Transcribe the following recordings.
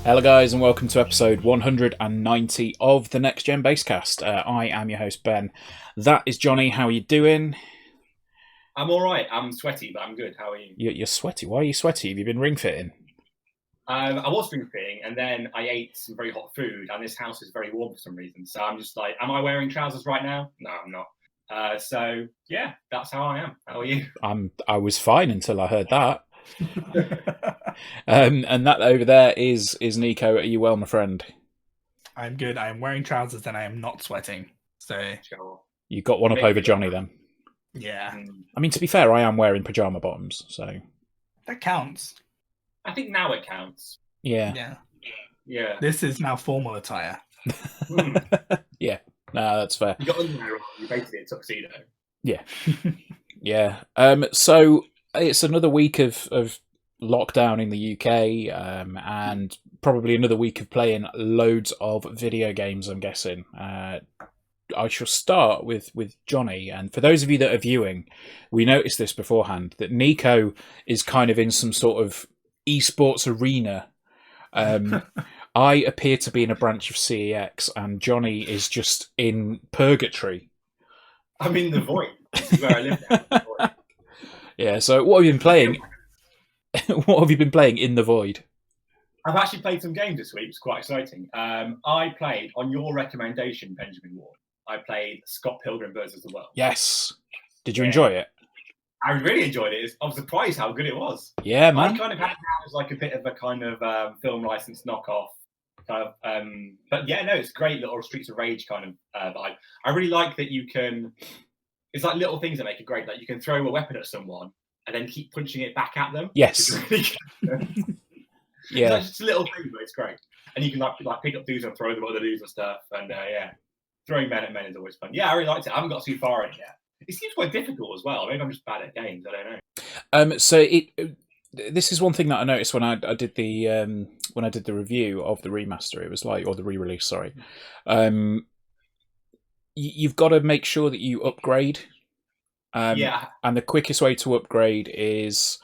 Hello, guys, and welcome to episode 190 of the Next Gen Basecast. I am your host, Ben. That is Jonny. How are you doing? I'm all right. I'm sweaty, but I'm good. How are you? You're sweaty. Why are you sweaty? Have you been ring fitting? I was ring fitting, and then I ate some very hot food, and this house is very warm for some reason. So I'm just like, am I wearing trousers right now? No, I'm not. So yeah, that's how I am. How are you? I was fine until I heard that. And that over there is Nico. Are you well, my friend? I'm good. I am wearing trousers and I am not sweating. So you got one up over Jonny then. Yeah. I mean, to be fair, I am wearing pajama bottoms, so that counts. I think now it counts. Yeah. This is now formal attire. Yeah. No, that's fair. You got underwear on. You basically a tuxedo. Yeah. Yeah. So it's another week of lockdown in the UK, and probably another week of playing loads of video games, I'm guessing. I shall start with Jonny, and for those of you that are viewing, we noticed this beforehand, that Nico is kind of in some sort of esports arena. I appear to be in a branch of CEX, and Jonny is just in purgatory. I'm in the void. This is where I live now. Yeah, so what have you been playing? What have you been playing in the void? I've actually played some games this week. It's quite exciting. I played, on your recommendation, Benjamin Ward, I played Scott Pilgrim vs. the World. Yes. Did you enjoy it? I really enjoyed it. I was surprised how good it was. Yeah, man. I kind of had it as like a bit of a kind of film license knockoff. But yeah, no, it's great little Streets of Rage kind of vibe. I really like that you can. It's like little things that make it great. Like you can throw a weapon at someone and then keep punching it back at them. Yes. Really Yeah. It's just a little thing, but it's great. And you can like pick up dudes and throw them at other dudes and stuff. And yeah, throwing men at men is always fun. Yeah, I really liked it. I haven't got too far in it yet. It seems quite difficult as well. Maybe I'm just bad at games. I don't know. So this is one thing that I noticed when I did the review of the remaster. It was like, or the re-release. Sorry. You've got to make sure that you upgrade. Yeah. And the quickest way to upgrade is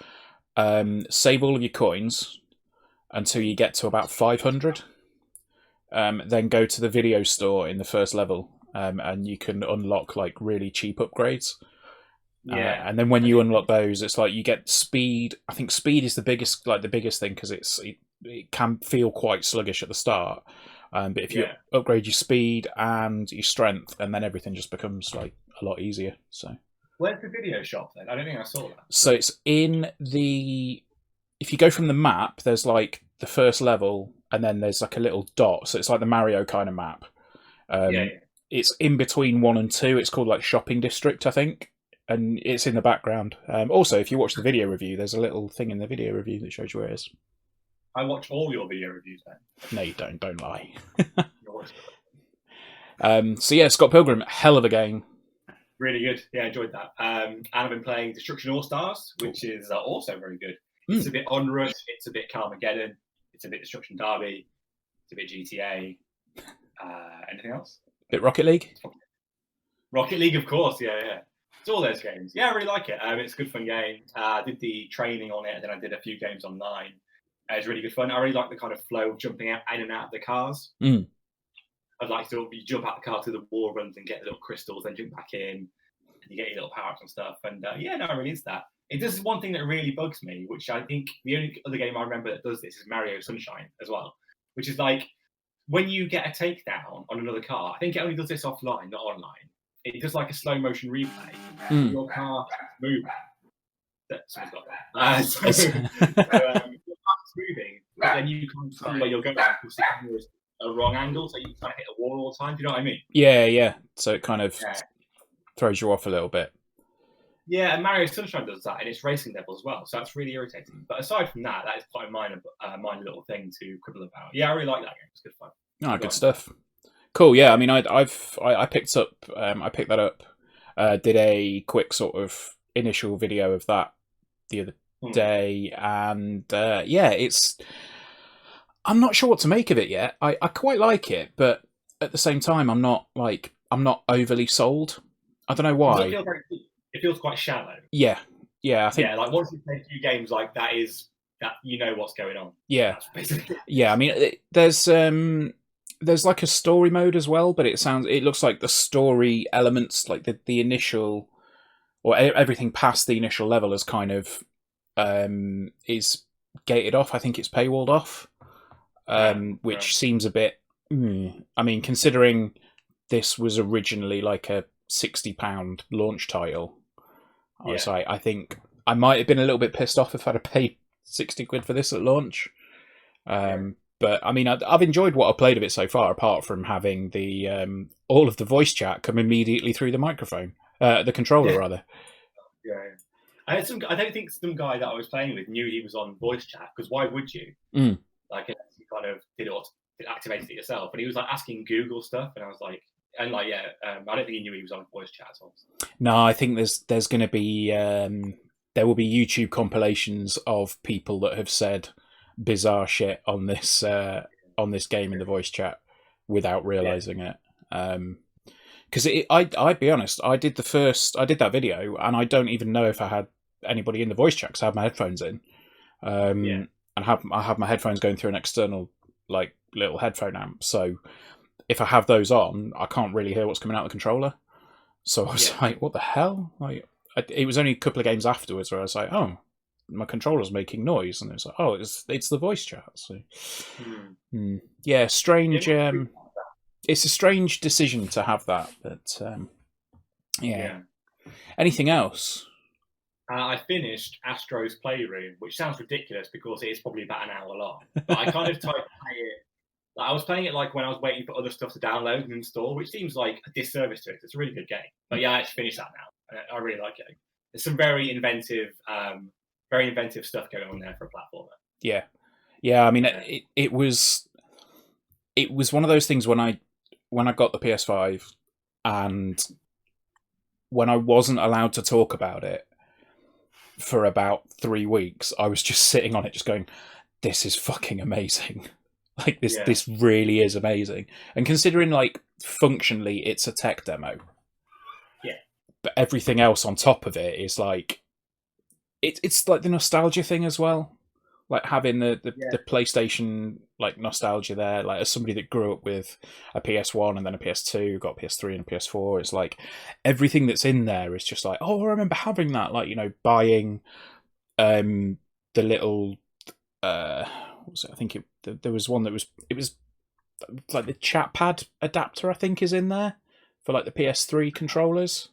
save all of your coins until you get to about 500. Then go to the video store in the first level, and you can unlock like really cheap upgrades. Yeah. And then when you unlock those, it's like you get speed. I think speed is the biggest thing because it can feel quite sluggish at the start. But if you upgrade your speed and your strength, and then everything just becomes like a lot easier. So where's the video shop then? I don't think I saw that. So it's in the. If you go from the map, there's like the first level, and then there's like a little dot. So it's like the Mario kind of map. It's in between 1 and 2. It's called like Shopping District, I think, and it's in the background. Also, if you watch the video review, there's a little thing in the video review that shows you where it is. I watch all your video reviews then. No, you don't. Don't lie. So yeah, Scott Pilgrim, hell of a game. Really good. Yeah, I enjoyed that. And I've been playing Destruction All Stars, which is also very good. It's a bit Onrush, it's a bit Carmageddon, it's a bit Destruction Derby, it's a bit GTA. Anything else? Bit Rocket League? Rocket League, of course, yeah. It's all those games. Yeah, I really like it. It's a good fun game. I did the training on it, and then I did a few games online. It's really good fun. I really like the kind of flow of jumping out in and out of the cars. I'd like to jump out the car to the wall runs and get little crystals, then jump back in, and you get your little power-ups and stuff. And I'm really into that. It does one thing that really bugs me, which I think the only other game I remember that does this is Mario Sunshine as well, which is like when you get a takedown on another car, I think it only does this offline, not online. It does like a slow motion replay. Your car moves. Someone's got that. Moving, but then you can't see where you're going because the camera is a wrong angle, so you kind of hit a wall all the time. Do you know what I mean? Yeah. So it kind of throws you off a little bit. Yeah, and Mario Sunshine does that, and it's racing level as well, so that's really irritating. But aside from that, that is quite a minor little thing to quibble about. Yeah, I really like that game. It's good fun. Oh, good stuff. Cool. Yeah, I mean, I picked that up. Did a quick sort of initial video of that the other day, and I'm not sure what to make of it yet. I quite like it, but at the same time, I'm not overly sold. I don't know why. It feels quite shallow. Yeah, I think. Yeah, like once you play a few games, like that is that you know what's going on. Yeah, That's basically yeah. I mean, there's like a story mode as well, but it looks like the story elements, like the initial, or everything past the initial level, is kind of is gated off. I think it's paywalled off, which seems a bit. I mean, considering this was originally like a £60 launch title, I think I might have been a little bit pissed off if I'd have paid £60 for this at launch. But I mean, I've enjoyed what I've played of it so far, apart from having the all of the voice chat come immediately through the microphone, the controller rather. Yeah. I don't think some guy that I was playing with knew he was on voice chat, because why would you? Like, you kind of activated it yourself, and he was like asking Google stuff, and I was like, I don't think he knew he was on voice chat at all. No, I think there's going to be there will be YouTube compilations of people that have said bizarre shit on this game in the voice chat without realizing it. Because I'd be honest, I did that video, and I don't even know if I had anybody in the voice chat because I had my headphones in, and I have my headphones going through an external like little headphone amp. So if I have those on, I can't really hear what's coming out of the controller. So I was like, what the hell? Like, it was only a couple of games afterwards where I was like, oh, my controller's making noise, and it's like, oh, it's the voice chat. So yeah, strange. It's a strange decision to have that, but yeah. Anything else? I finished Astro's Playroom, which sounds ridiculous because it is probably about an hour long. But I kind of tried to play it. Like, I was playing it like when I was waiting for other stuff to download and install, which seems like a disservice to it. It's a really good game. But yeah, I actually finished that now. I really like it. There's some very inventive stuff going on there for a platformer. Yeah. I mean, it was one of those things when I got the PS5, and when I wasn't allowed to talk about it for about 3 weeks, I was just sitting on it, just going, "This is fucking amazing." Like this really is amazing. And considering like functionally it's a tech demo. Yeah. But everything else on top of it is like it's like the nostalgia thing as well. Like having the PlayStation like nostalgia there, like as somebody that grew up with a PS1 and then a PS2, got a PS3 and a PS4, it's like everything that's in there is just like, oh, I remember having that, like, you know, buying the little what was it? I think there was one that it was like the chat pad adapter, I think, is in there for like the PS3 controllers.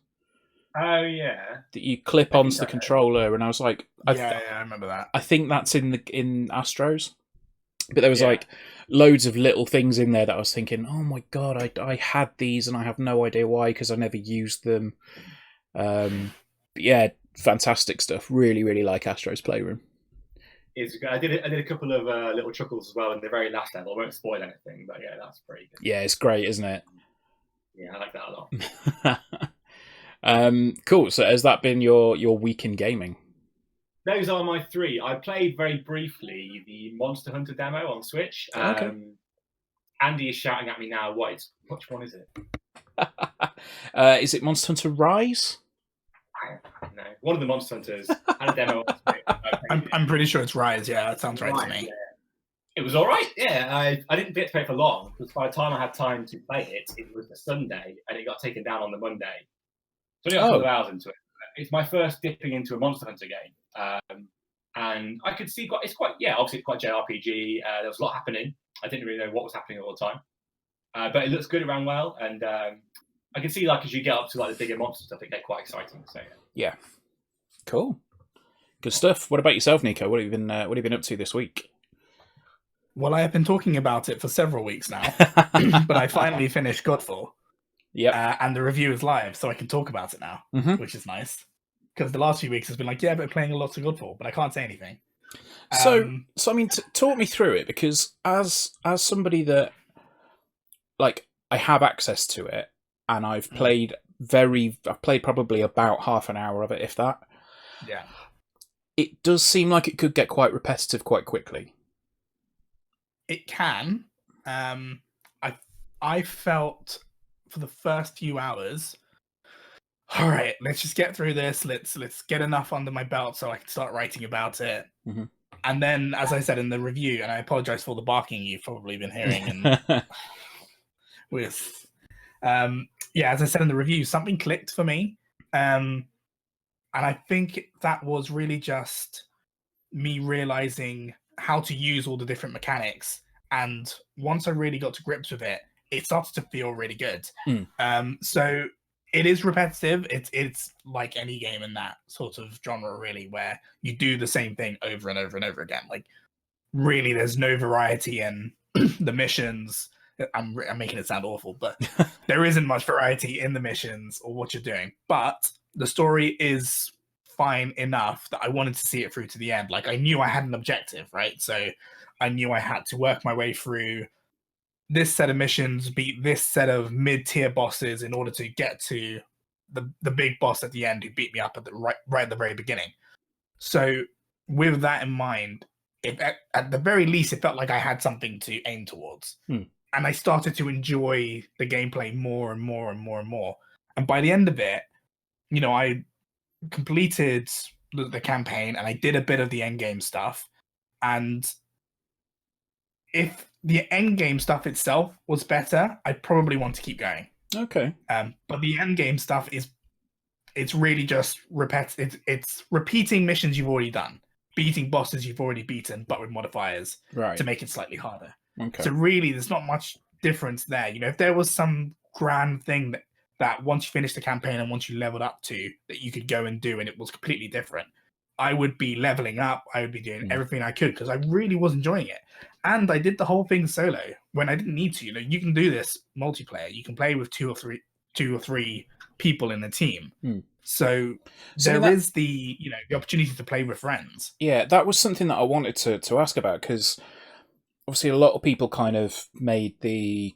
Oh yeah, that you clip onto the controller, and I was like, I remember that. I think that's in Astro's, but there was like loads of little things in there that I was thinking, oh my god, I had these and I have no idea why because I never used them. But yeah, fantastic stuff. Really, really like Astro's Playroom. I did a couple of little chuckles as well in the very last level. I won't spoil anything, but yeah, that's pretty good. Yeah, it's great, isn't it? Yeah, I like that a lot. Cool. So has that been your week in gaming? Those are my three. I played very briefly the Monster Hunter demo on Switch. Okay. Andy is shouting at me now. Which one is it? Is it Monster Hunter Rise? No, one of the Monster Hunters had a demo. I'm pretty sure it's Rise. Yeah, that sounds right to me. Yeah. It was all right. Yeah, I didn't get to play it for long because by the time I had time to play it, it was the Sunday and it got taken down on the Monday. So I got a couple of hours into it. It's my first dipping into a Monster Hunter game, and I could see obviously it's quite JRPG. There was a lot happening. I didn't really know what was happening all the time, but it looks good, it ran well, and I can see like as you get up to like the bigger monster stuff, it get quite exciting. So yeah, cool, good stuff. What about yourself, Nico? What have you been up to this week? Well, I have been talking about it for several weeks now, but I finally finished Godfall. Yeah, and the review is live, so I can talk about it now, which is nice. Because the last few weeks has been like, but playing a lot of Godfall, but I can't say anything. So I mean, talk me through it, because as somebody that like I have access to it, and I've played probably about half an hour of it, if that. Yeah, it does seem like it could get quite repetitive quite quickly. It can. I felt for the first few hours, all right, let's just get through this. Let's get enough under my belt so I can start writing about it. And then, as I said in the review, and I apologize for the barking you've probably been hearing, and with as I said in the review, something clicked for me, and I think that was really just me realizing how to use all the different mechanics. And once I really got to grips with it, it started to feel really good. So it is repetitive. It's like any game in that sort of genre, really, where you do the same thing over and over and over again. Like, really, there's no variety in the missions. I'm making it sound awful, but there isn't much variety in the missions or what you're doing. But the story is fine enough that I wanted to see it through to the end. Like, I knew I had an objective, right? So I knew I had to work my way through this set of missions, beat this set of mid-tier bosses in order to get to the big boss at the end who beat me up at the right at the very beginning. So with that in mind, at the very least, it felt like I had something to aim towards. And I started to enjoy the gameplay more and more and more and more. And by the end of it, I completed the campaign and I did a bit of the end game stuff. And if the end game stuff itself was better, I'd probably want to keep going. Okay. But the end game stuff it's really just it's repeating missions you've already done, beating bosses you've already beaten, but with modifiers to make it slightly harder. Okay. So really, there's not much difference there. If there was some grand thing that once you finish the campaign and once you leveled up to, that you could go and do, and it was completely different, I would be leveling up. I would be doing everything I could because I really was enjoying it. And I did the whole thing solo when I didn't need to. You can do this multiplayer. You can play with two or three people in the team. So there is the opportunity to play with friends. Yeah, that was something that I wanted to ask about, because obviously a lot of people kind of made the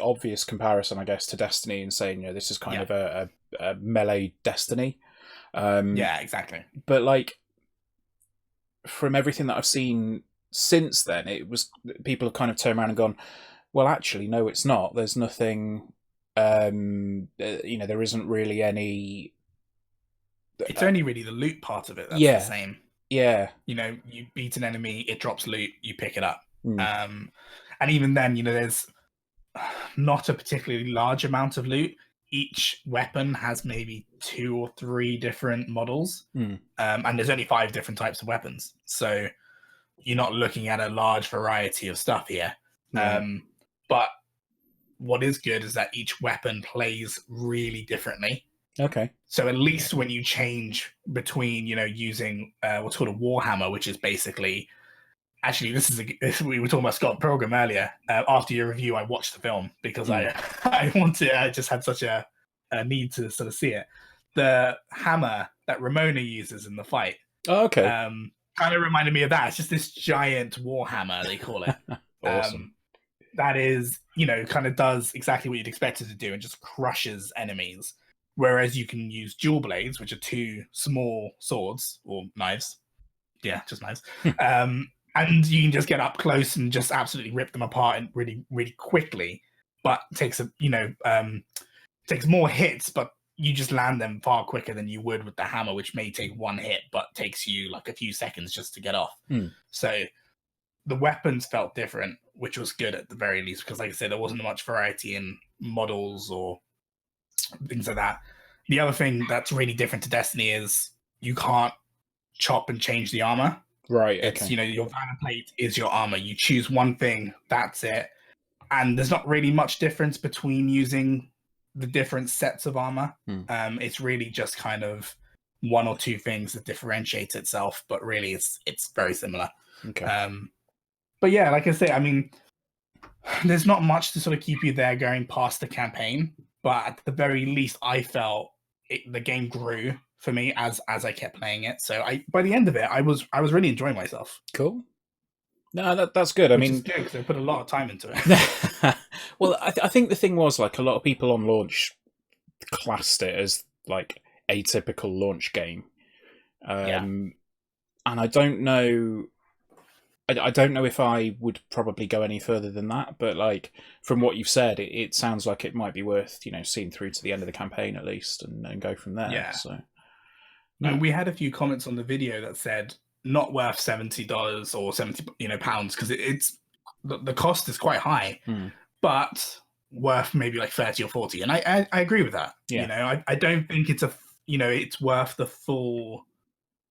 obvious comparison, I guess, to Destiny, and saying, this is kind of a melee Destiny. Yeah, exactly. But like, from everything that I've seen since then, people have kind of turned around and gone, well, actually, no, it's not. There's nothing. There isn't really any. It's only really the loot part of it that's the same. Yeah. You beat an enemy, it drops loot, you pick it up. And even then, there's not a particularly large amount of loot. Each weapon has maybe 2 or 3 different models. And there's only 5 different types of weapons. So you're not looking at a large variety of stuff here. But what is good is that each weapon plays really differently. Okay. So at least when you change between, using what's called a Warhammer, which is basically, actually, we were talking about Scott Pilgrim earlier. After your review, I watched the film because I just had such a need to sort of see it. The hammer that Ramona uses in the fight. Oh, okay. Kind of reminded me of that. It's just this giant Warhammer, they call it. Awesome. That is, kind of does exactly what you'd expect it to do and just crushes enemies. Whereas you can use dual blades, which are 2 small swords or knives. Yeah, just knives. And you can just get up close and just absolutely rip them apart and really, really quickly. But takes takes more hits, but you just land them far quicker than you would with the hammer, which may take 1 hit, but takes you like a few seconds just to get off. So the weapons felt different, which was good at the very least, because like I said, there wasn't much variety in models or things like that. The other thing that's really different to Destiny is you can't chop and change the armor. Right. It's, okay. Your banner plate is your armor. You choose one thing, that's it. And there's not really much difference between using the different sets of armor. It's really just kind of 1 or 2 things that differentiate itself, but really it's very similar. Okay. But yeah, like I say, I mean, there's not much to sort of keep you there going past the campaign, but at the very least, I felt the game grew for me as I kept playing it. So by the end of it, I was really enjoying myself. Cool. No, that's good. I mean, is good because I put a lot of time into it. Well, I think the thing was, like, a lot of people on launch classed it as like a typical launch game, and I don't know. I don't know if I would probably go any further than that, but like from what you've said, it sounds like it might be worth seeing through to the end of the campaign at least, and go from there. Yeah. So, and we had a few comments on the video that said not worth $70 or 70 pounds, because it's the cost is quite high, but worth maybe like 30 or 40. And I agree with that. Yeah. I don't think it's it's worth the full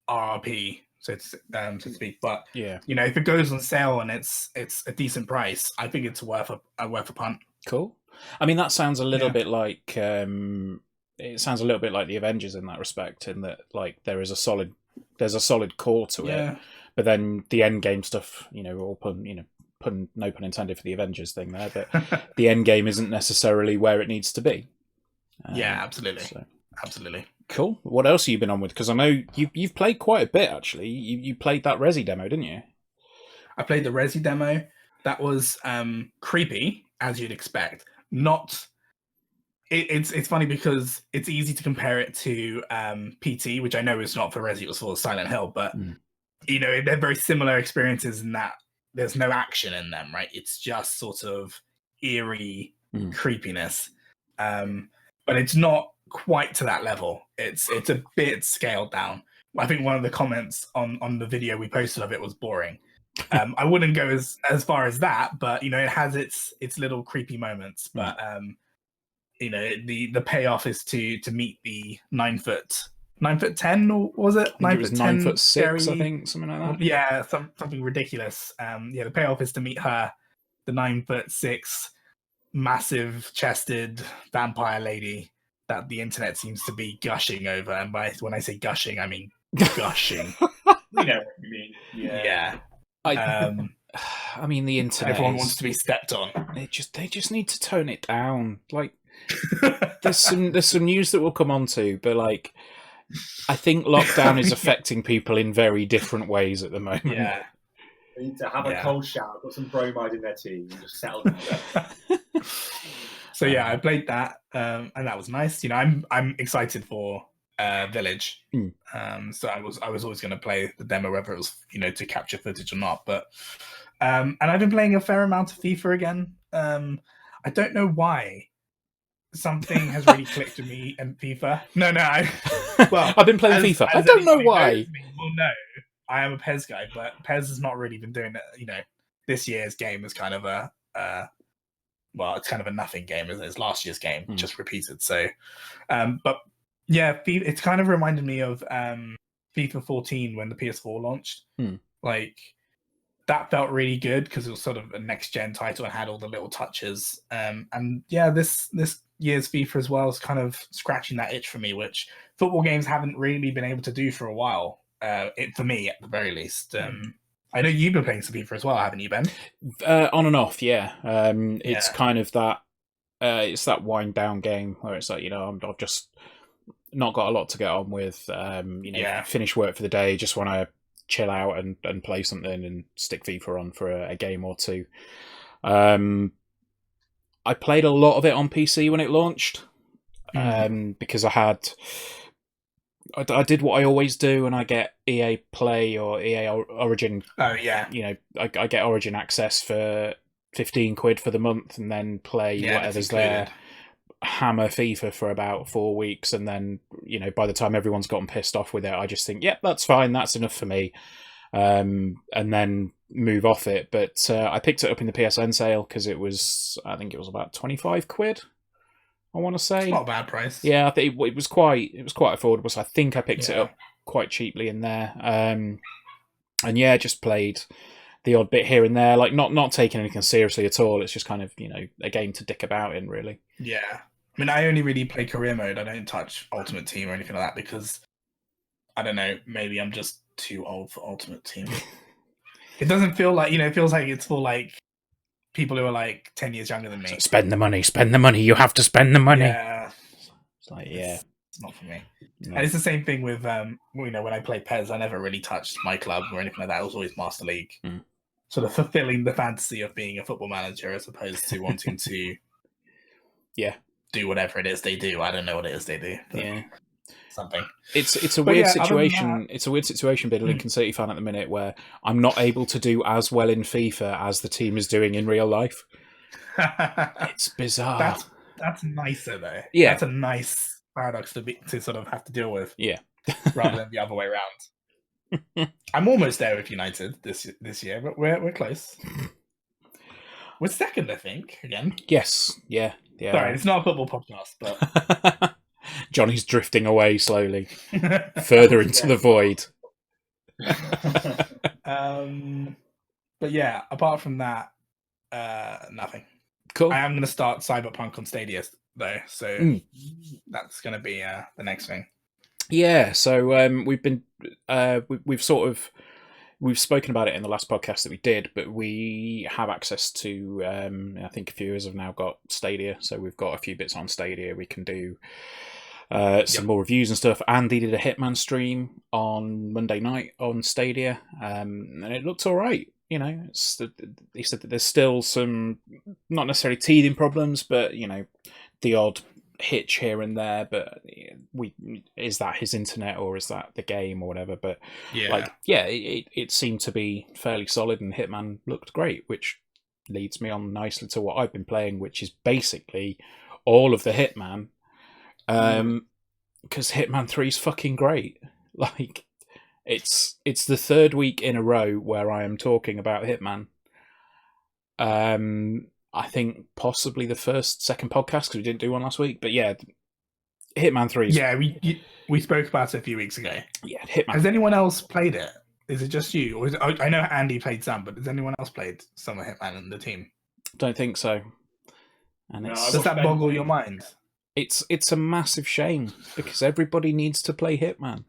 RRP, so to speak. But if it goes on sale and it's a decent price, I think it's worth a punt. Cool. I mean, that sounds a little bit like it sounds a little bit like the Avengers in that respect, in that like there's a solid core to it, but then the end game stuff, all pun no pun intended for the Avengers thing there, but the end game isn't necessarily where it needs to be. Absolutely. So. Absolutely. Cool. What else have you been on with? Because I know you've played quite a bit, actually. You played that Resi demo, didn't you? I played the Resi demo. That was creepy, as you'd expect. Not. It's funny because it's easy to compare it to PT, which I know is not for Resi, it was for Silent Hill, but they're very similar experiences in that there's no action in them, right? It's just sort of eerie creepiness, but it's not quite to that level. It's a bit scaled down. I think one of the comments on the video we posted of it was boring. I wouldn't go as far as that, but it has its little creepy moments. But the payoff is to meet the 9'10", or was it? I think it was 9'6", I think, something like that. Yeah, something ridiculous. The payoff is to meet her, the 9'6", massive chested vampire lady that the internet seems to be gushing over. And when I say gushing, I mean gushing. We know what you mean. Yeah. I mean, the internet. Everyone wants to be stepped on. They just need to tone it down. Like, there's some news that we'll come on to, but like, I think lockdown is affecting people in very different ways at the moment. Yeah. They need to have a cold shower, put some bromide in their tea, and just settle down. So I played that, and that was nice. I'm excited for Village. So I was always going to play the demo, whether it was to capture footage or not. But and I've been playing a fair amount of FIFA again. I don't know why. Something has really clicked with me and FIFA. No, I've been playing FIFA. I don't know why. No, I am a PES guy, but PES has not really been doing it. This year's game is kind of it's kind of a nothing game, isn't it? It's last year's game, just repeated. So, but it's kind of reminded me of FIFA 14 when the PS4 launched. Like, that felt really good because it was sort of a next gen title and had all the little touches. And this year's FIFA as well is kind of scratching that itch for me, which football games haven't really been able to do for a while. For me, at the very least. I know you've been playing some FIFA as well, haven't you, Ben? On and off, yeah. It's kind of that. It's that wind down game where it's like I've just not got a lot to get on with. Finish work for the day, just want to chill out and play something and stick FIFA on for a game or two. I played a lot of it on PC when it launched, because I did what I always do, and I get EA Play or EA Origin. Oh yeah. I get Origin access for £15 for the month, and then play whatever's there. Hammer FIFA for about 4 weeks, and then by the time everyone's gotten pissed off with it, I just think, that's fine, that's enough for me, and then move off it. But I picked it up in the PSN sale because I think it was about £25. I want to say it's not a bad price. Yeah, I think it was quite affordable. So I think I picked it up quite cheaply in there. And just played the odd bit here and there, like not taking anything seriously at all. It's just kind of a game to dick about in, really. Yeah, I mean, I only really play career mode. I don't touch Ultimate Team or anything like that because I don't know. Maybe I'm just too old for Ultimate Team. It doesn't feel like it feels like it's for like people who are like 10 years younger than me. So spend the money. You have to spend the money. Yeah. It's like, it's not for me. No. And it's the same thing with, when I played PES, I never really touched my club or anything like that. It was always Master League. Sort of fulfilling the fantasy of being a football manager as opposed to wanting to do whatever it is they do. I don't know what it is they do. Something. It's a weird situation. It's a weird situation being a Lincoln City fan at the minute where I'm not able to do as well in FIFA as the team is doing in real life. It's bizarre. That's nicer though. Yeah, that's a nice paradox to sort of have to deal with. Yeah, rather than the other way around. I'm almost there with United this year, but we're close. We're second, I think. Again, Yes, yeah. sorry, it's not a football podcast, but Johnny's drifting away slowly, further into the void. But yeah, apart from that, nothing. Cool. I am going to start Cyberpunk on Stadia though, so that's going to be the next thing. Yeah, so we've spoken about it in the last podcast that we did, but we have access to I think a few of us have now got Stadia, so we've got a few bits on Stadia. We can do some more reviews and stuff. Andy did a Hitman stream on Monday night on Stadia, and it looked all right. You know, he said that there's still some, not necessarily teething problems, but the odd hitch here and there. But is that his internet or is that the game or whatever? But it seemed to be fairly solid, and Hitman looked great, which leads me on nicely to what I've been playing, which is basically all of the Hitman. Because Hitman 3 is fucking great. Like, it's the third week in a row where I am talking about Hitman. I think possibly the second podcast, because we didn't do one last week. But yeah, Hitman 3. Yeah, we spoke about it a few weeks ago. Yeah, Hitman. Has anyone else played it? Is it just you? Or I know Andy played some, but has anyone else played some of Hitman in the team? Don't think so. And does that boggle your mind? It's a massive shame, because everybody needs to play Hitman.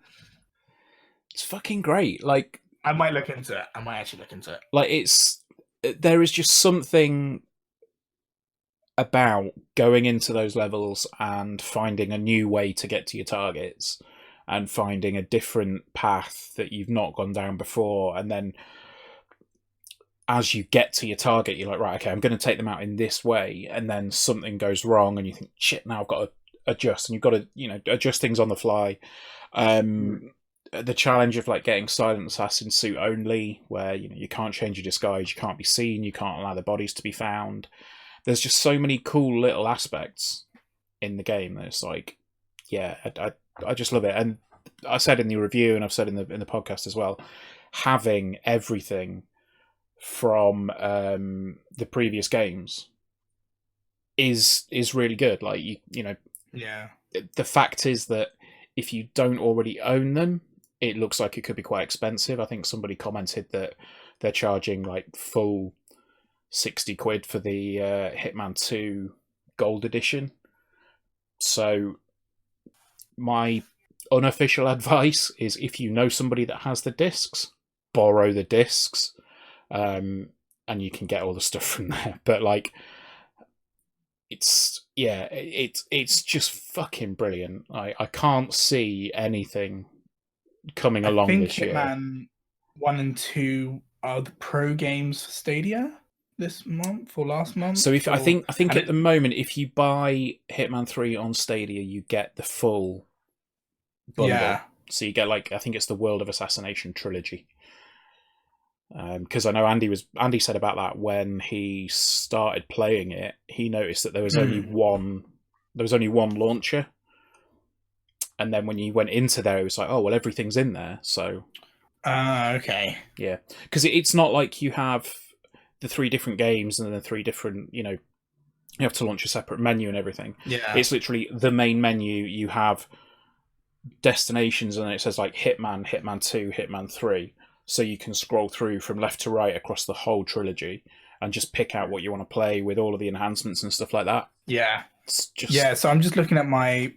It's fucking great. Like, I might look into it. I might actually look into it. Like, there is just something about going into those levels and finding a new way to get to your targets and finding a different path that you've not gone down before, and then as you get to your target, you're like, right, okay, I'm going to take them out in this way, and then something goes wrong, and you think, shit, now I've got to adjust, and you've got to, adjust things on the fly. The challenge of like getting silent assassin suit only, where you can't change your disguise, you can't be seen, you can't allow the bodies to be found. There's just so many cool little aspects in the game that it's like, yeah, I just love it. And I said in the review, and I've said in the podcast as well, having everything from the previous games is really good. Like, yeah. The fact is that if you don't already own them, it looks like it could be quite expensive. I think somebody commented that they're charging like full 60 quid for the Hitman 2 Gold Edition. So my unofficial advice is, if you know somebody that has the discs, borrow the discs, and you can get all the stuff from there. But like, it's just fucking brilliant. I can't see anything coming along this year. I think Hitman 1 and 2 are the pro games for Stadia this month or last month. So I think at the moment, if you buy Hitman 3 on Stadia, you get the full bundle. Yeah. So you get, like, I think it's the World of Assassination trilogy. Because I know Andy said about that when he started playing it, he noticed that there was only one launcher. And then when you went into there, it was like, oh, well, everything's in there. So, okay, yeah, because it's not like you have the 3 different games and then the 3 different, you have to launch a separate menu and everything. Yeah, it's literally the main menu. You have destinations, and it says like Hitman, Hitman 2, Hitman 3. So you can scroll through from left to right across the whole trilogy and just pick out what you want to play with all of the enhancements and stuff like that. Yeah, it's just... yeah. So I'm just looking at my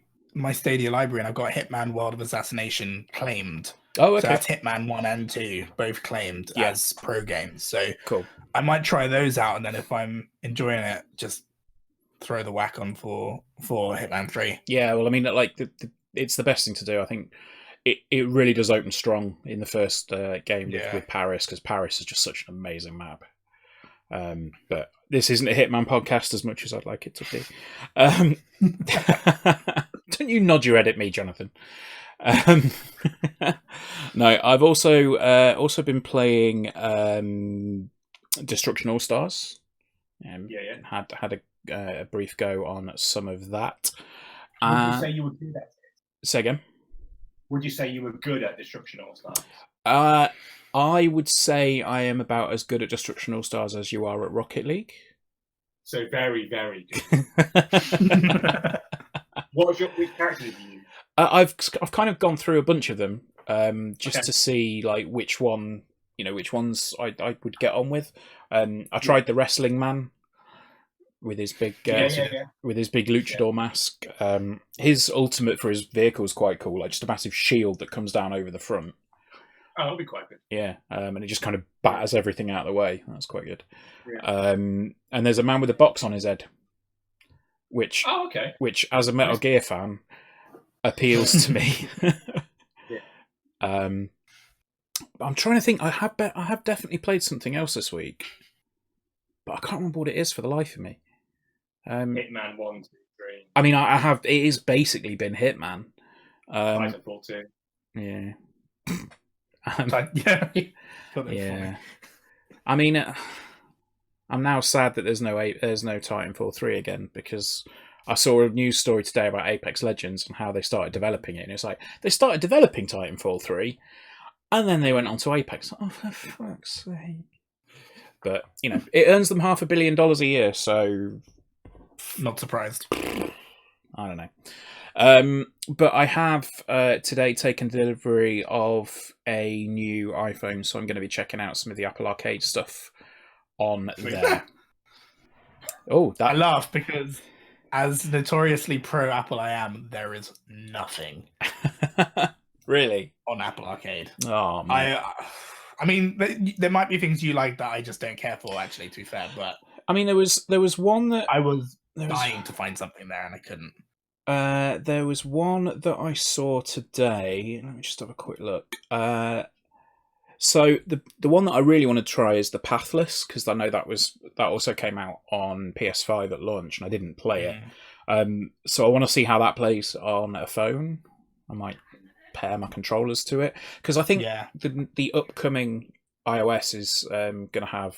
Stadia library, and I've got Hitman World of Assassination claimed. Oh, okay. So that's Hitman 1 and 2, both claimed as pro games. So cool. I might try those out, and then if I'm enjoying it, just throw the whack on for Hitman 3. Yeah, well, I mean, like, it's the best thing to do. I think it really does open strong in the first game with Paris, because Paris is just such an amazing map. But this isn't a Hitman podcast as much as I'd like it to be. Don't you nod your head at me, Jonathan. No, I've also been playing Destruction All Stars. Had a brief go on some of that. Would you say you were good at it? Say again. Would you say you were good at Destruction All Stars? I would say I am about as good at Destruction All Stars as you are at Rocket League. So very, very good. Which characters do you use? I've kind of gone through a bunch of them, just to see like which ones I would get on with. I tried the Wrestling Man with his big with his big luchador mask. His ultimate for his vehicle is quite cool, like just a massive shield that comes down over the front. Oh, that'll be quite good. Yeah, and it just kind of batters everything out of the way. That's quite good. Yeah. And there's a man with a box on his head, which as a Metal Gear fan appeals to me. Yeah. I'm trying to think. I have definitely played something else this week, but I can't remember what it is for the life of me. Hitman 1, 2, 3. I mean, I have. It has basically been Hitman. Titanfall 2. Yeah. Yeah. I mean, I'm now sad that there's no Titanfall 3 again, because I saw a news story today about Apex Legends and how they started developing it, and it's like they started developing Titanfall 3, and then they went on to Apex. Oh, for fuck's sake! But it earns them $500 million a year, so not surprised. I don't know. But I have today taken delivery of a new iPhone, so I'm going to be checking out some of the Apple Arcade stuff on there. I laugh because, as notoriously pro Apple I am, there is nothing really on Apple Arcade. Oh man. I mean, there might be things you like that I just don't care for. Actually, to be fair, but I mean, there was one that I was dying to find something there and I couldn't. There was one that I saw today. Let me just have a quick look. So the one that I really want to try is the Pathless, because I know that also came out on PS5 at launch, and I didn't play it. So I want to see how that plays on a phone. I might pair my controllers to it, because I think the upcoming iOS is going to have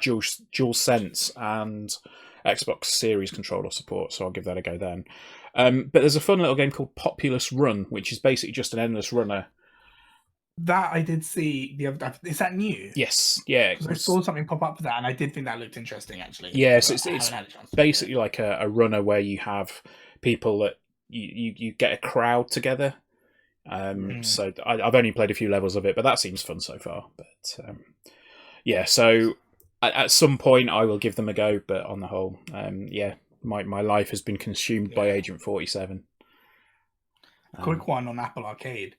dual sense and Xbox Series controller support, so I'll give that a go then. But there's a fun little game called Populous Run, which is basically just an endless runner. That I did see the other. Is that new? Yes, yeah. Because I saw something pop up for that, and I did think that looked interesting, actually. Yeah, so it's basically like a runner where you have people that you get a crowd together. So I've only played a few levels of it, but that seems fun so far. But so at some point I will give them a go. But on the whole, my life has been consumed by Agent 47. Quick one on Apple Arcade.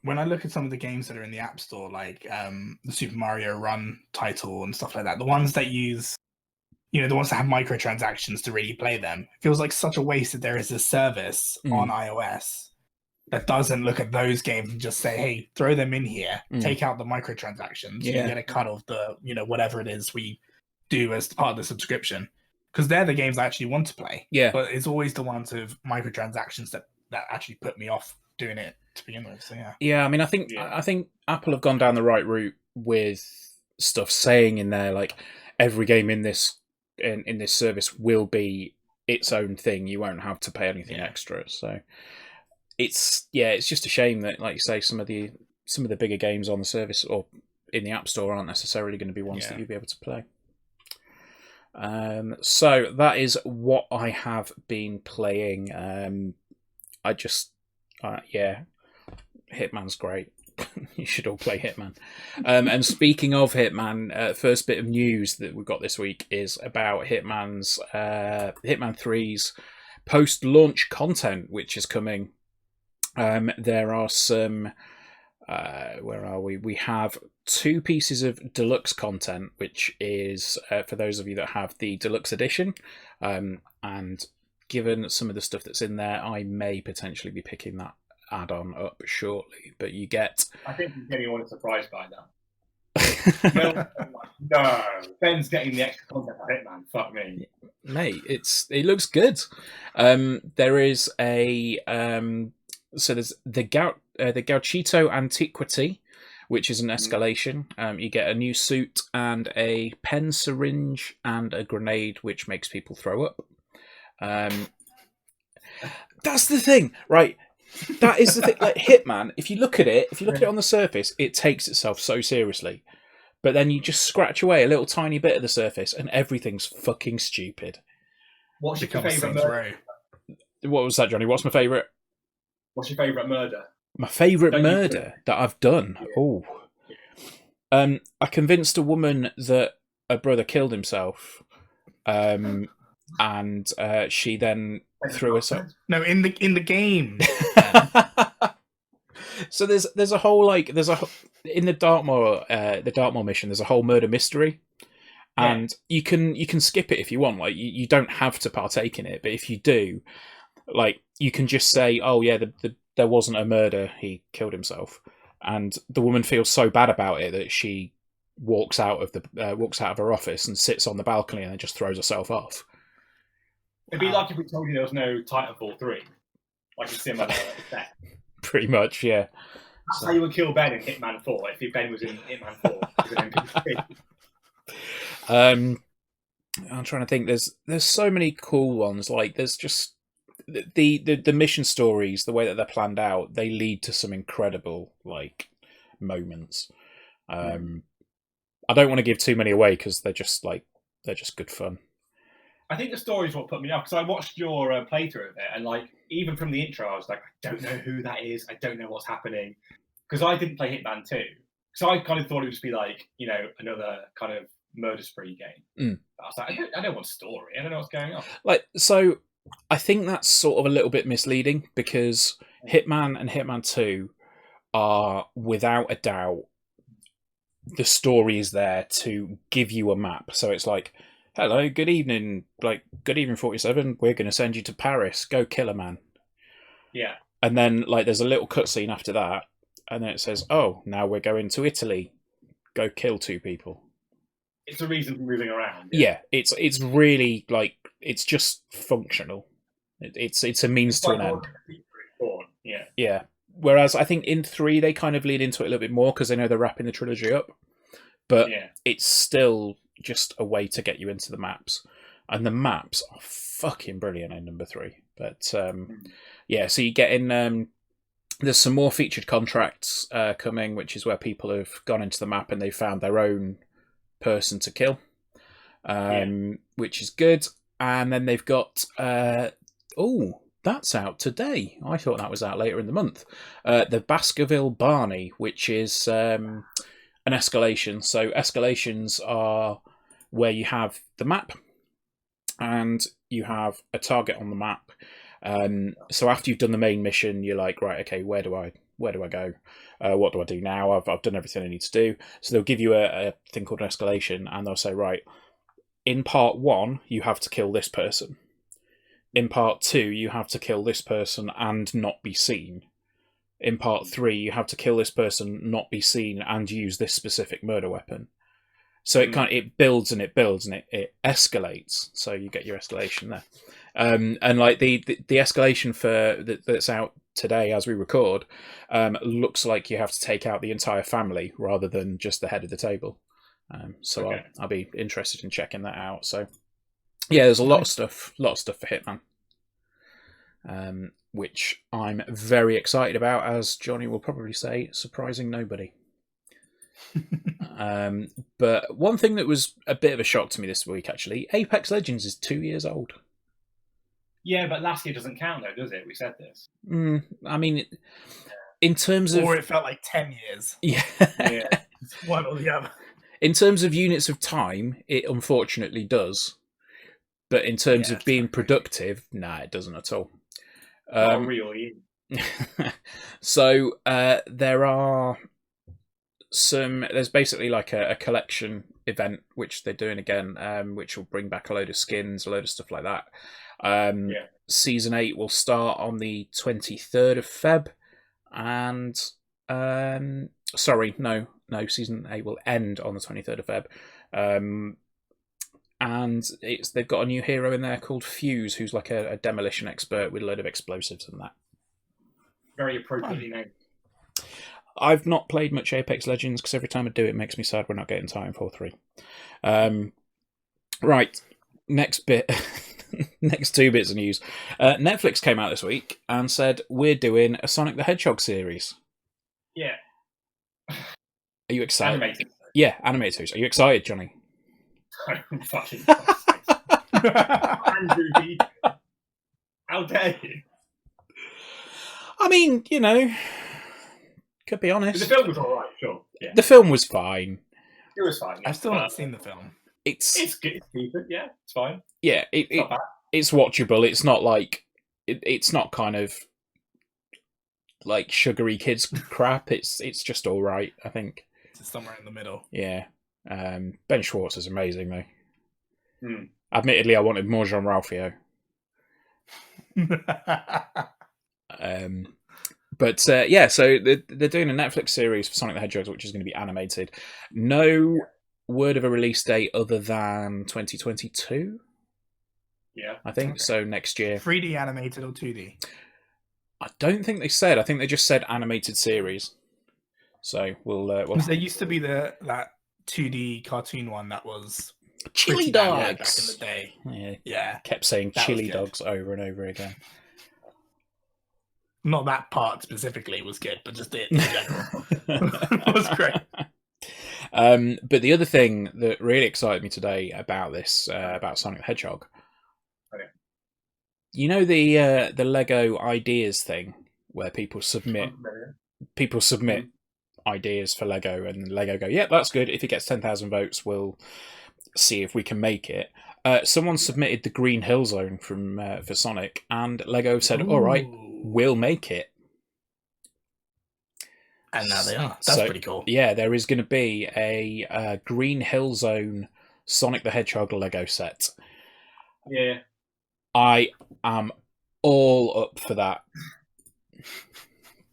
When I look at some of the games that are in the App Store, like the Super Mario Run title and stuff like that, the ones that use, the ones that have microtransactions to really play them, it feels like such a waste that there is a service on iOS that doesn't look at those games and just say, hey, throw them in here, take out the microtransactions, you get a cut of the, whatever it is we do as part of the subscription. Because they're the games I actually want to play. Yeah. But it's always the ones with microtransactions that actually put me off doing it to begin with. So yeah. I mean, I think Apple have gone down the right route with stuff saying in there like every game in this service will be its own thing. You won't have to pay anything extra. So it's just a shame that, like you say, some of the bigger games on the service or in the App Store aren't necessarily going to be ones that you'll be able to play. So that is what I have been playing. Hitman's great. You should all play Hitman. And speaking of Hitman, first bit of news that we've got this week is about Hitman 3's post-launch content, which is coming. There are some... where are we? We have 2 pieces of deluxe content, which is for those of you that have the deluxe edition. And given some of the stuff that's in there, I may potentially be picking that add-on up shortly. But you get... I think anyone surprised by that. No, Ben's getting the extra content for Hitman. Fuck me, mate. It looks good. There is a so there's the Gauchito Antiquity, which is an escalation. You get a new suit and a pen syringe and a grenade, which makes people throw up. That's the thing, right? That is the thing. Like Hitman, if you look at it on the surface, it takes itself so seriously. But then you just scratch away a little tiny bit of the surface, and everything's fucking stupid. What's your Becomes favourite Saints murder? Row. What was that, Johnny? What's my favourite? What's your favourite murder? My favourite murder that I've done? Yeah. Oh. I convinced a woman that a brother killed himself, and she then threw herself. No, in the game. So there's a whole in the Dartmoor mission. There's a whole murder mystery, and you can skip it if you want. Like you don't have to partake in it, but if you do, like you can just say, "Oh yeah, there wasn't a murder. He killed himself," and the woman feels so bad about it that she walks out of her office and sits on the balcony and then just throws herself off. It'd be like if we told you there was no Titanfall 3, like a similar effect. Pretty much, yeah. That's how you would kill Ben in Hitman 4 if Ben was in Hitman 4 as an NPC. I'm trying to think. There's so many cool ones. Like there's just the mission stories, the way that they're planned out, they lead to some incredible like moments. I don't want to give too many away because they're just good fun. I think the story is what put me off because I watched your playthrough of it, and like even from the intro, I was like, I don't know who that is. I don't know what's happening because I didn't play Hitman 2, so I kind of thought it would just be like another kind of murder spree game. I was like, I don't want story. I don't know what's going on. Like so, I think that's sort of a little bit misleading because Hitman and Hitman 2 are without a doubt the story is there to give you a map. So it's like, hello, good evening, 47. We're going to send you to Paris. Go kill a man. Yeah. And then like there's a little cutscene after that, and then it says, oh, now we're going to Italy. Go kill 2 people. It's a reason for moving around. Yeah, it's really like it's just functional. It's a means to an end. Yeah. Yeah. Whereas I think in 3 they kind of lead into it a little bit more because they know they're wrapping the trilogy up. But it's still just a way to get you into the maps. And the maps are fucking brilliant in number 3. But so you get in there's some more featured contracts coming, which is where people have gone into the map and they've found their own person to kill. Which is good. And then they've got that's out today. I thought that was out later in the month. The Baskerville Barney, which is an escalation. So escalations are where you have the map and you have a target on the map. So after you've done the main mission, you're like, right, okay, where do I go? What do I do now? I've done everything I need to do. So they'll give you a thing called an escalation, and they'll say, right, in part 1, you have to kill this person. In part 2, you have to kill this person and not be seen. In part 3, you have to kill this person, not be seen, and use this specific murder weapon. So it builds and it builds and it escalates. So you get your escalation there. And like the escalation that's out today as we record looks like you have to take out the entire family rather than just the head of the table. I'll be interested in checking that out. So yeah, there's a lot of stuff for Hitman, which I'm very excited about, as Jonny will probably say, surprising nobody. But one thing that was a bit of a shock to me this week, actually, Apex Legends is 2 years old. Yeah, but last year doesn't count, though, does it? We said this. I mean, in terms of... Or it felt like 10 years. Yeah. One or the other. In terms of units of time, it unfortunately does. But in terms of being productive, it doesn't at all. Not really. So there are there's basically like a collection event which they're doing again, which will bring back a load of skins, a load of stuff like that. Season 8 will start on the 23rd of Feb, and Season 8 will end on the 23rd of Feb. And they've got a new hero in there called Fuse, who's like a demolition expert with a load of explosives and that. Very appropriately named. I've not played much Apex Legends because every time I do it makes me sad we're not getting Titanfall 3. Right, next bit. next two bits of news. Netflix came out this week and said we're doing a Sonic the Hedgehog series. Yeah. Are you excited? Animated. Yeah, animated series. Are you excited, Jonny? I'm fucking Andrew, how dare you? I mean, you know, could be honest. The film was alright, sure. Yeah. The film was fine. It was fine. Yeah. I've still not seen the film. It's good. It's decent. Yeah, it's fine. Yeah, Not bad. it's watchable. It's not like it's not kind of like sugary kids crap. It's just all right, I think. It's somewhere in the middle. Yeah. Ben Schwartz is amazing though. Mm. Admittedly, I wanted more Jean-Ralphio. But yeah, so they're doing a Netflix series for Sonic the Hedgehog, which is going to be animated. No word of a release date other than 2022. Yeah, I think Okay. so. Next year. 3D animated or 2D? I don't think they said. I think they just said animated series. So we'll. There used to be that 2D cartoon one that was Chili pretty damn good dogs. back in the day. Yeah, Yeah, kept saying That was chili good. dogs over and over again. not that part specifically was good, but just it in general. It was great. But the other thing that really excited me today about this, about Sonic the Hedgehog, Okay. you know the Lego ideas thing where people submit ideas for Lego, and Lego go, yeah, that's good. If it gets 10,000 votes, we'll see if we can make it. Someone submitted the Green Hill Zone from for Sonic, and Lego said, all right, Ooh. we'll make it. And now they are. That's So, pretty cool. Yeah, there is going to be a Green Hill Zone Sonic the Hedgehog Lego set. Yeah. I am all up for that.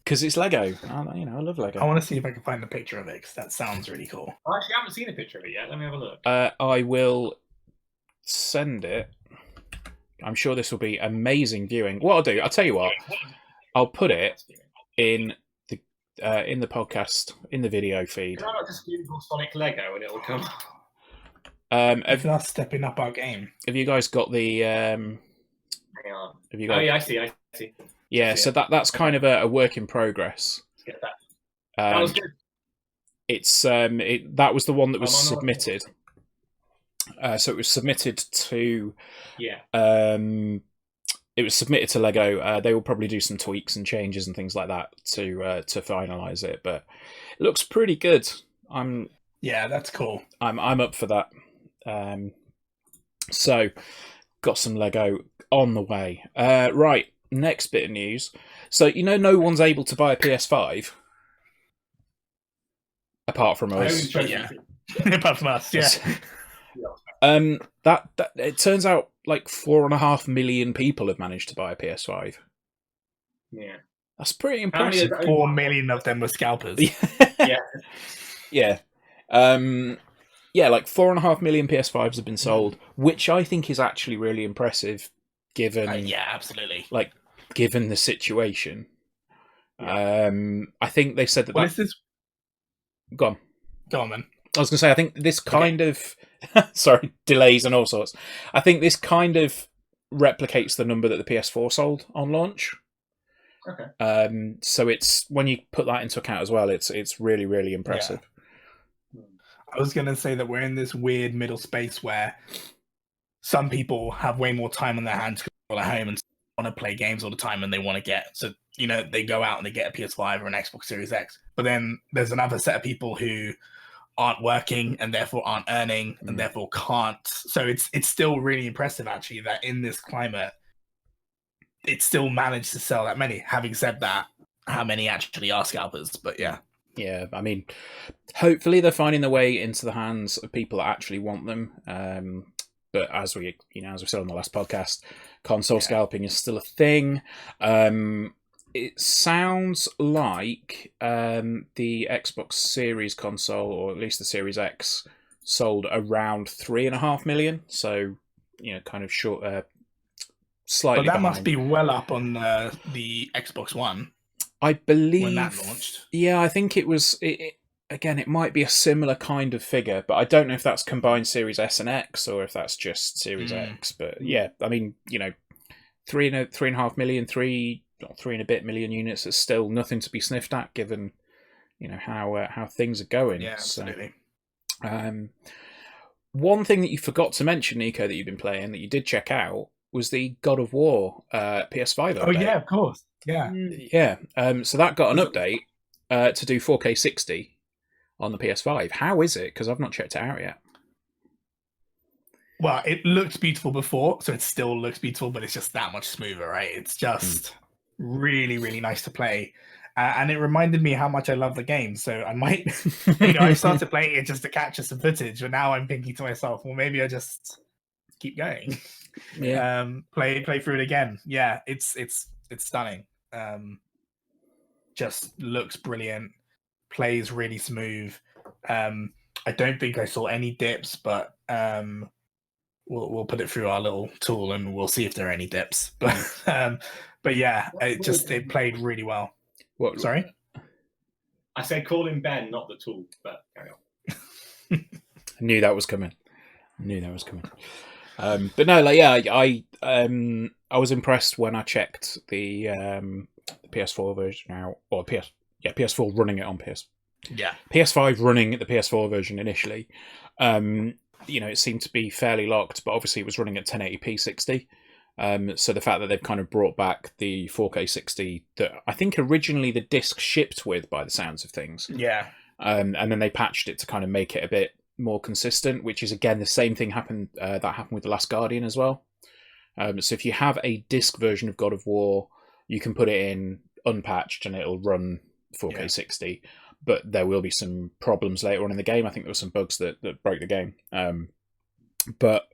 Because it's Lego. I love Lego. I want to see if I can find a picture of it because that sounds really cool. I actually haven't seen a picture of it yet. Let me have a look. I will send it. I'm sure this will be amazing viewing. What I'll do, I'll tell you what, I'll put it in the podcast, in the video feed. Can I not just Google Sonic Lego and it'll come? If that's stepping up our game. Have you guys got the? Hang on. Have you got? Oh yeah, I see. Yeah, so that's kind of a work in progress. Let's get that. That was good. It's that was the one that was I'm on submitted. So it was submitted to Yeah. it was submitted to Lego. They will probably do some tweaks and changes and things like that to finalize it, but it looks pretty good. Yeah, that's cool. I'm up for that. So got some Lego on the way. Right, next bit of news. So no one's able to buy a PS5 apart from us. Yeah. Apart from us, yeah. That it turns out like 4.5 million people have managed to buy a PS5. Yeah. That's pretty How many impressive. is 4 million of them were scalpers. Yeah. Yeah. Yeah, like 4.5 million PS5s have been sold, which I think is actually really impressive given Yeah, absolutely. like given the situation. Yeah. I think they said that. Well, this is Go on. go on, man. I was going to say, I think this kind of sorry, delays and all sorts. I think this kind of replicates the number that the PS4 sold on launch. Okay. So it's when you put that into account as well, it's really, really impressive. I was going to say that we're in this weird middle space where some people have way more time on their hands because they're at home and want to play games all the time, and they want to they go out and they get a PS5 or an Xbox Series X. But then there's another set of people who aren't working and therefore aren't earning and therefore can't. So it's still really impressive actually that in this climate it still managed to sell that many. Having said that, how many actually are scalpers? But yeah. Yeah, I mean, hopefully they're finding their way into the hands of people that actually want them. But as we said on the last podcast, console scalping is still a thing. It sounds like the Xbox Series console, or at least the Series X, sold around 3.5 million. So, kind of short, slightly. But that behind. must be well up on the Xbox One. I believe when that launched. Yeah, I think it was. again, it might be a similar kind of figure, but I don't know if that's combined Series S and X or if that's just Series X. But yeah, I mean, 3.5 million, three and a bit million units is still nothing to be sniffed at, given how things are going. Yeah, absolutely. So, one thing that you forgot to mention, Nico, that you've been playing that you did check out was the God of War PS5 update. Oh yeah, of course. Yeah. Yeah. So that got an update to do 4K 60 on the PS5. How is it? Because I've not checked it out yet. Well, it looked beautiful before, so it still looks beautiful, but it's just that much smoother, right? It's just really, really nice to play. And it reminded me how much I love the game. So I might, I started playing it just to capture some footage, but now I'm thinking to myself, well, maybe I just keep going. Yeah. Play through it again. Yeah, it's stunning. Just looks brilliant. Plays really smooth. I don't think I saw any dips, but we'll put it through our little tool and we'll see if there are any dips. But yeah, it played really well. What? Sorry? I said call him Ben, not the tool, but carry on. I knew that was coming. But no, like, yeah, I was impressed when I checked the PS4 version out, or PS4 running it on PS5 running the PS4 version initially. It seemed to be fairly locked, but obviously it was running at 1080p 60. So the fact that they've kind of brought back the 4K 60 that I think originally the disc shipped with, by the sounds of things. Yeah. And then they patched it to kind of make it a bit more consistent, which is again the same thing happened with The Last Guardian as well. So if you have a disc version of God of War, you can put it in unpatched and it'll run 4K 60. But there will be some problems later on in the game. I think there were some bugs that broke the game. But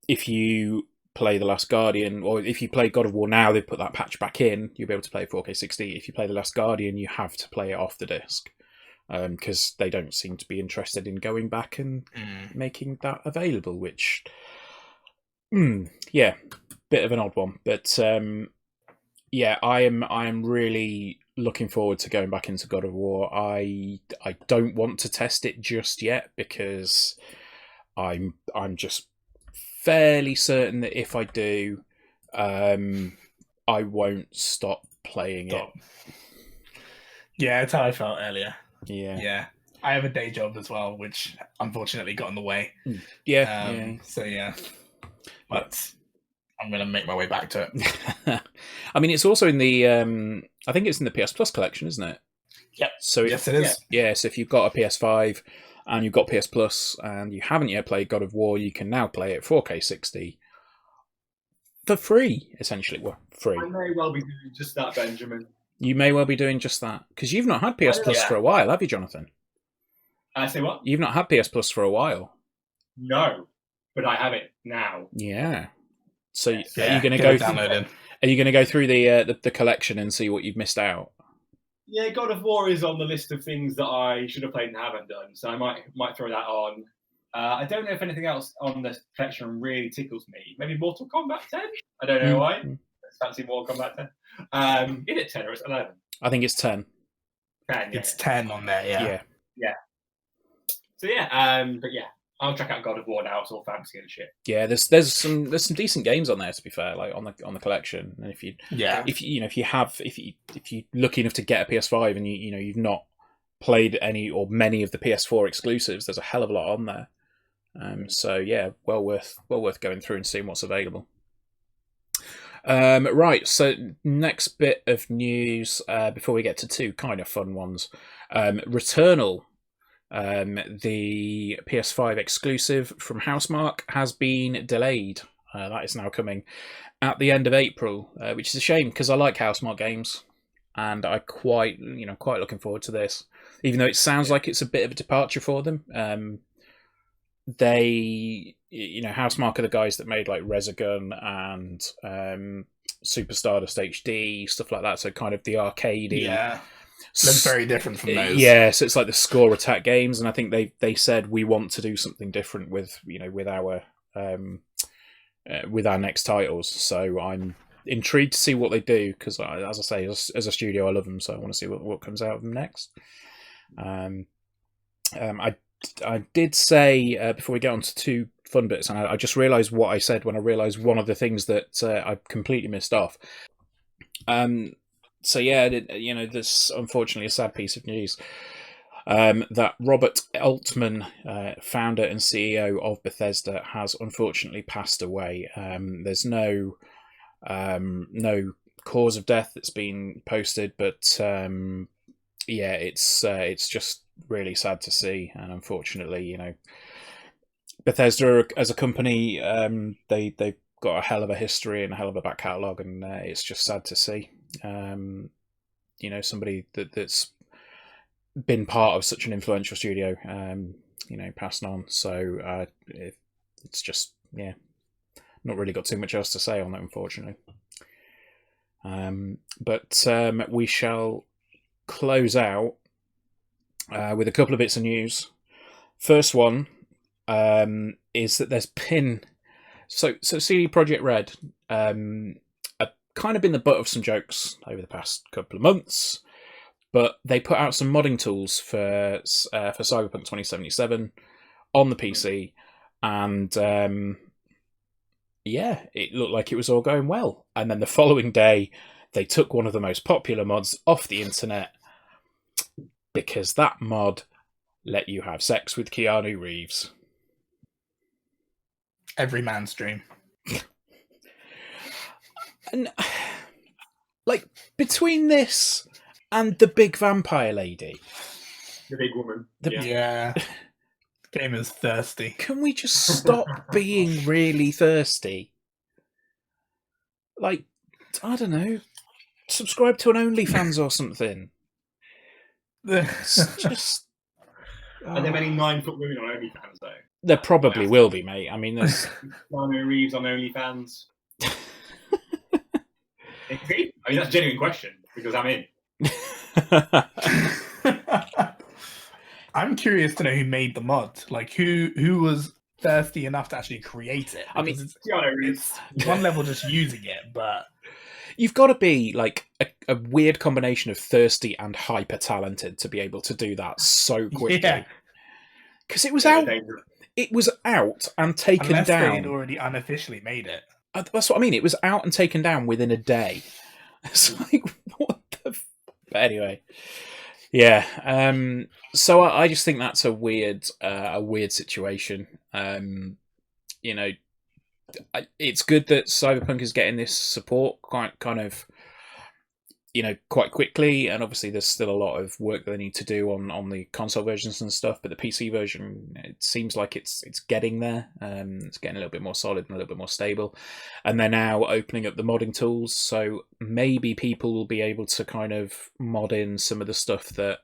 if you play The Last Guardian, or if you play God of War now, they've put that patch back in, you'll be able to play 4K 60. If you play The Last Guardian, you have to play it off the disc, because they don't seem to be interested in going back and making that available, which, bit of an odd one. But yeah, I am really looking forward to going back into God of War. I don't want to test it just yet, because I'm just fairly certain that if I do, I won't stop playing it. Yeah, that's how I felt earlier. Yeah. I have a day job as well, which unfortunately got in the way. So yeah, but I'm going to make my way back to it. I mean, it's also in the I think it's in the PS Plus collection, isn't it? Yep. So yes, it is. Yeah, so if you've got a PS5 and you've got PS Plus and you haven't yet played God of War, you can now play it 4K 60 for free, essentially. Well, free. I may well be doing just that, Benjamin. You may well be doing just that, because you've not had PS Plus for a while, have you, Jonathan? I say what? You've not had PS Plus for a while. No, but I have it now. Yeah. So Yes. are you going to go? Are you going to go through the collection and see what you've missed out? Yeah, God of War is on the list of things that I should have played and haven't done, so I might throw that on. I don't know if anything else on the collection really tickles me. Maybe Mortal Kombat 10? I don't know why. Let's fancy Mortal Kombat 10. Is it 10 or is it 11? I think it's 10. 10, yeah. It's 10 on there, yeah. So yeah, but yeah, I'll check out God of War now. It's all fancy and shit. Yeah, there's some decent games on there, to be fair, like on the collection. And if you're lucky enough to get a PS5 and you've not played any or many of the PS4 exclusives, there's a hell of a lot on there. So yeah, well worth going through and seeing what's available. Right, so next bit of news before we get to two kind of fun ones. Returnal, the PS5 exclusive from Housemarque, has been delayed. That is now coming at the end of April, which is a shame because I like Housemarque games, and I quite looking forward to this. Even though it sounds like it's a bit of a departure for them. They, Housemarque are the guys that made like Resogun and Super Stardust HD, stuff like that. So kind of the arcadey. Yeah. That's very different from those. Yeah, so it's like the score attack games, and I think they said we want to do something different with our next titles. So I'm intrigued to see what they do because, as I say, as a studio, I love them, so I want to see what comes out of them next. I did say before we get on to two fun bits, and I just realised what I said when I realised one of the things that I completely missed off. So yeah, there's unfortunately a sad piece of news. That Robert Altman, founder and CEO of Bethesda, has unfortunately passed away. There's no cause of death that's been posted, but yeah, it's just really sad to see, and unfortunately, Bethesda as a company, they've got a hell of a history and a hell of a back catalogue, and it's just sad to see. Somebody that's been part of such an influential studio, passing on. So it's just, yeah, not really got too much else to say on that, unfortunately. But we shall close out with a couple of bits of news. First one is that there's been so CD Projekt Red have kind of been the butt of some jokes over the past couple of months, but they put out some modding tools for Cyberpunk 2077 on the PC, and yeah, it looked like it was all going well. And then the following day, they took one of the most popular mods off the internet because that mod let you have sex with Keanu Reeves. Every man's dream. And like, between this and the big vampire lady, the big woman, yeah. Game is thirsty. Can we just stop being really thirsty? Like, I don't know, subscribe to an OnlyFans or something. It's just. Are there many 9-foot women on OnlyFans though? There probably will be, mate. I mean, there's Keanu Reeves on OnlyFans. I mean, that's a genuine question because I'm in. I'm curious to know who made the mod. Like, who was thirsty enough to actually create it? I mean, it's one level just using it, but you've got to be like a weird combination of thirsty and hyper talented to be able to do that so quickly. Because it was out. It was out and taken unless down. they'd already unofficially made it. That's what I mean. It was out and taken down within a day. It's like, what the? But anyway, yeah. So I just think that's a weird situation. It's good that Cyberpunk is getting this support kind of, quite quickly, and obviously there's still a lot of work that they need to do on the console versions and stuff, but the PC version, it seems like it's getting there. It's getting a little bit more solid and a little bit more stable, and they're now opening up the modding tools, so maybe people will be able to kind of mod in some of the stuff that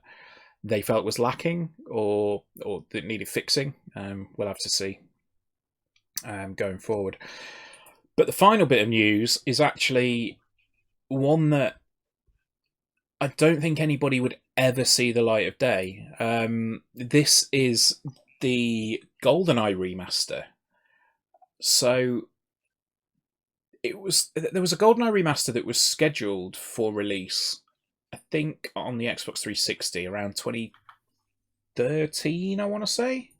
they felt was lacking or that needed fixing. We'll have to see going forward. But the final bit of news is actually one that I don't think anybody would ever see the light of day. This is the GoldenEye remaster. So there was a GoldenEye remaster that was scheduled for release, I think, on the Xbox 360 around 2013, I want to say.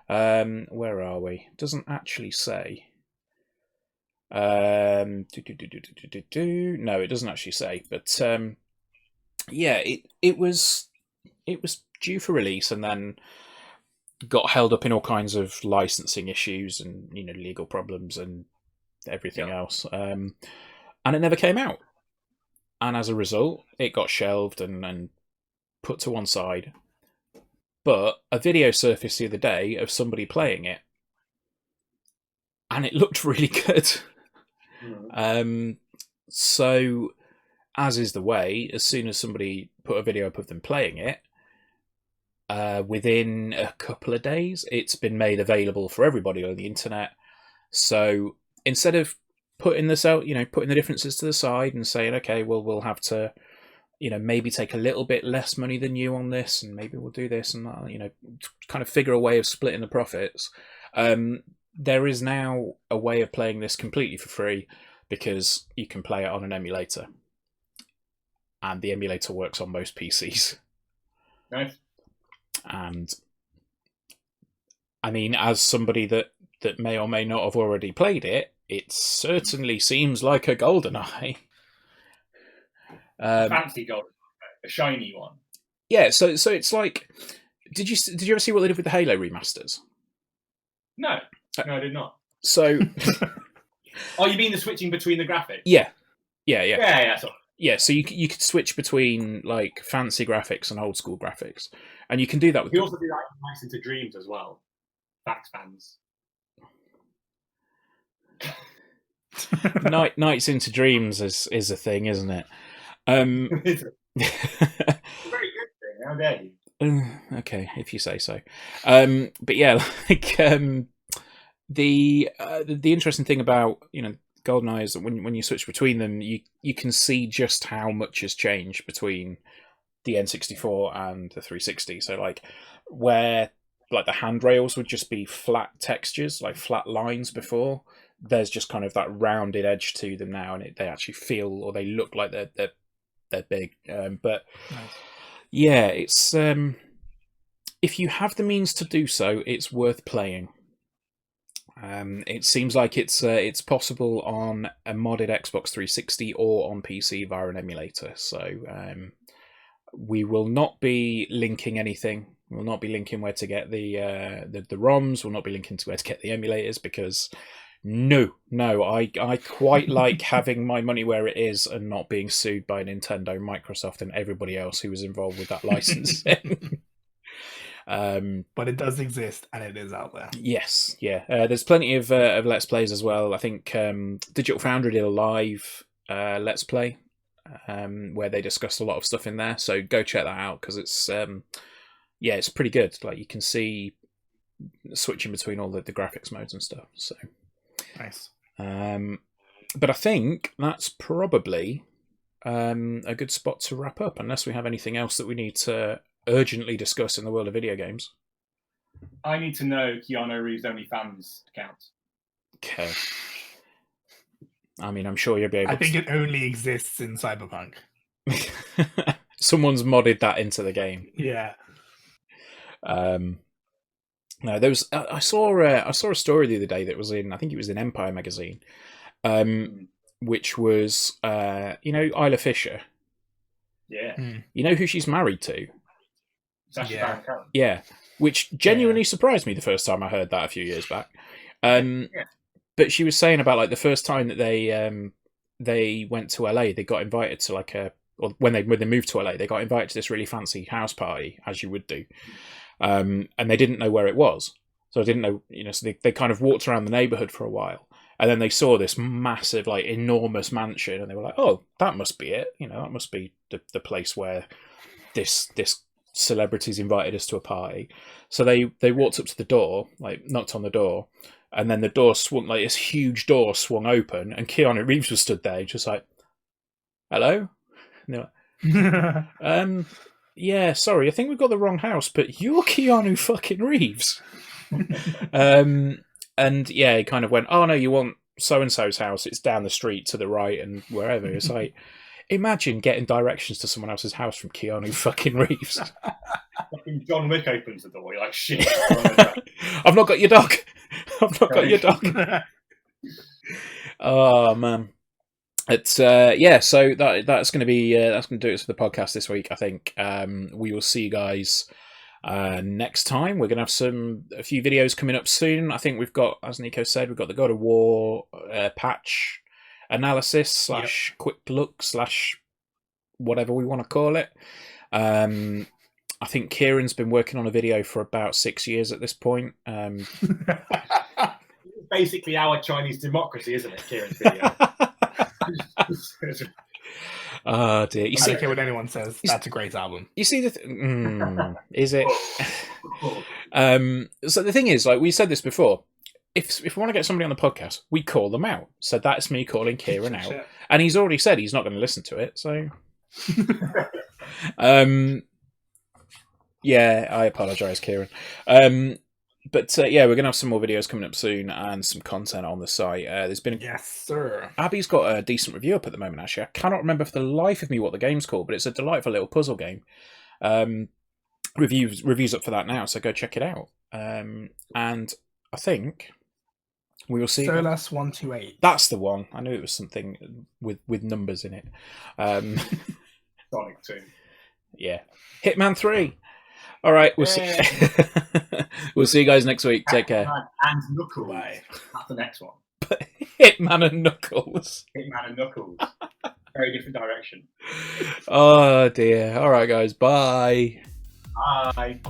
Where are we? It doesn't actually say. No, it doesn't actually say, but yeah, it was due for release and then got held up in all kinds of licensing issues and legal problems and everything else, and it never came out. And as a result, it got shelved and put to one side. But a video surfaced the other day of somebody playing it, and it looked really good. So, as is the way, as soon as somebody put a video up of them playing it, within a couple of days, it's been made available for everybody on the internet. So instead of putting this out, putting the differences to the side and saying, okay, well, we'll have to, maybe take a little bit less money than you on this, and maybe we'll do this and that, kind of figure a way of splitting the profits. There is now a way of playing this completely for free because you can play it on an emulator. And the emulator works on most PCs. Nice. And I mean, as somebody that may or may not have already played it, it certainly seems like a GoldenEye. A fancy GoldenEye, a shiny one. Yeah, so it's like, did you ever see what they did with the Halo remasters? No, I did not. So, oh, you mean the switching between the graphics? Yeah. Sorry. Yeah, so you could switch between like fancy graphics and old school graphics, and you can do that with. We also do that in Nights into Dreams as well. Facts fans. Nights into Dreams is a thing, isn't it? It's a very good thing. How dare you? Okay, if you say so. But yeah, like the interesting thing about GoldenEye is that when you switch between them, you can see just how much has changed between the N64 and the 360. So like where like the handrails would just be flat textures, like flat lines before, there's just kind of that rounded edge to them now, and they actually feel or they look like they're big. But nice. Yeah, it's if you have the means to do so, it's worth playing. It seems like it's possible on a modded Xbox 360 or on PC via an emulator. So we will not be linking anything. We'll not be linking where to get the ROMs. We'll not be linking to where to get the emulators because no, I quite like having my money where it is and not being sued by Nintendo, Microsoft, and everybody else who was involved with that licensing. But it does exist and it is out there. Yes, yeah. There's plenty of Let's Plays as well. I think Digital Foundry did a live Let's Play where they discussed a lot of stuff in there. So go check that out because it's it's pretty good. Like you can see switching between all the graphics modes and stuff. So nice. But I think that's probably a good spot to wrap up, unless we have anything else that we need to urgently discuss in the world of video games. I need to know Keanu Reeves' OnlyFans account. Okay. I mean, I'm sure you'll be able I think it only exists in Cyberpunk. Someone's modded that into the game. Yeah. No, there was. I saw a story the other day that was in. I think it was in Empire magazine, which was Isla Fisher. Yeah. You know who she's married to? Yeah. Yeah, which genuinely surprised me the first time I heard that a few years back. But she was saying about like the first time that they went to LA, they got invited to when they moved to LA, they got invited to this really fancy house party, as you would do, and they didn't know where it was, so I didn't know, so they kind of walked around the neighborhood for a while, and then they saw this massive, like enormous mansion, and they were like, oh, that must be it, that must be the place where this celebrities invited us to a party. So they walked up to the door, like knocked on the door, and then the door swung, like this huge door swung open, and Keanu Reeves was stood there, just like, hello? And they're like, yeah, sorry, I think we've got the wrong house, but you're Keanu fucking Reeves. And yeah, he kind of went, oh no, you want so-and-so's house, it's down the street to the right and wherever. It's like, imagine getting directions to someone else's house from Keanu fucking Reeves. Fucking John Wick opens the door. You're like, shit. I've not got your dog. I've not got your dog. Oh man. It's so that's going to be that's going to do it for the podcast this week. I think we will see you guys next time. We're going to have a few videos coming up soon. I think we've got, as Nico said, we've got the God of War patch analysis / quick look / whatever we want to call it. I think Kieran's been working on a video for about 6 years at this point. Basically our Chinese democracy, isn't it, Kieran's video? Oh dear! I don't care what anyone says. That's a great album. You see is it? So the thing is, like we said this before, if we want to get somebody on the podcast, we call them out. So that's me calling Kieran out, and he's already said he's not going to listen to it. So, yeah, I apologise, Kieran. But we're going to have some more videos coming up soon and some content on the site. There's been yes, sir. Abby's got a decent review up at the moment. Actually, I cannot remember for the life of me what the game's called, but it's a delightful little puzzle game. reviews up for that now, so go check it out. And I think we will see. Solas 128. That's the one. I knew it was something with numbers in it. Sonic 2. Yeah. Hitman 3. All right, we'll see. We'll see you guys next week. Take care. And Knuckles. Bye. That's the next one. Hitman and Knuckles. Hitman and Knuckles. Very different direction. Oh dear. All right, guys. Bye. Bye.